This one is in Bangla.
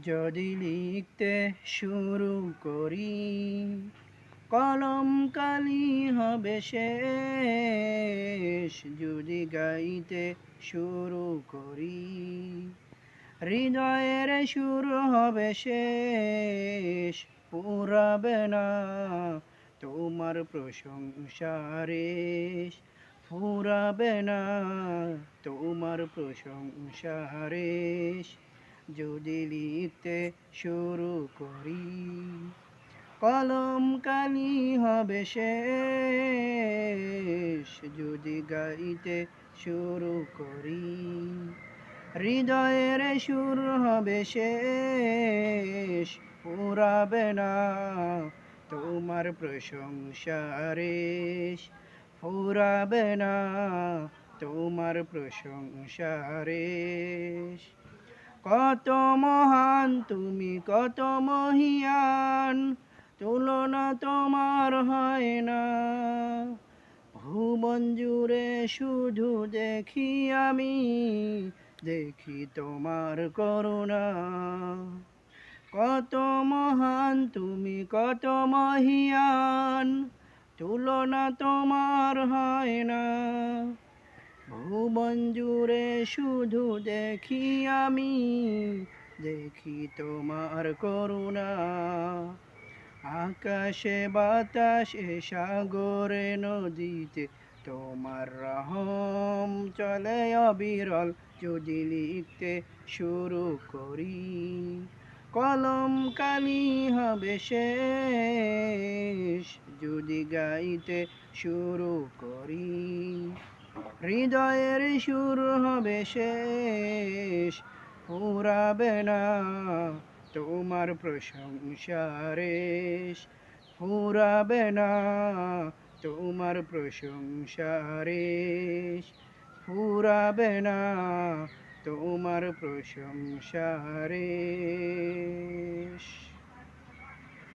যদি লিখতে শুরু করি, কলম কালি হবে শেষ। যদি গাইতে শুরু করি, হৃদয়ের সুর হবে শেষ। ফুরাবে না তোমার প্রশংসার রেশ, ফুরাবে না তোমার প্রশংসার রেশ। যদি লিখতে শুরু করি, কলম কালি হবে শেষ। যদি গাইতে শুরু করি, হৃদয়ের সুর হবে শেষ। ফুরাবে না তোমার প্রশংসার রেশ, ফুরাবে না তোমার প্রশংসার রেশ। কত মহান তুমি, কত মহিয়ান, তুলনা তোমার হয় না। ভুবন জুড়ে শুধু দেখি আমি, দেখি তোমার করুণা। কত মহান তুমি, কত মহিয়ান, তুলনা তোমার হয় না। ভুবন জুড়ে শুধু দেখি আমি, দেখি তোমার করুণা। আকাশে বাতাসে সাগরে নদীতে তোমার রহম চলে অবিরল। যদি লিখতে শুরু করি, কলম কালি হবে শেষ। যদি গাইতে শুরু করি, হৃদয়ের সুর হবে শেষ। ফুরাবে না তোমার প্রশংসার রেশ, ফুরাবে না তোমার প্রশংসার রেশ, ফুরাবে না তোমার প্রশংসার রেশ।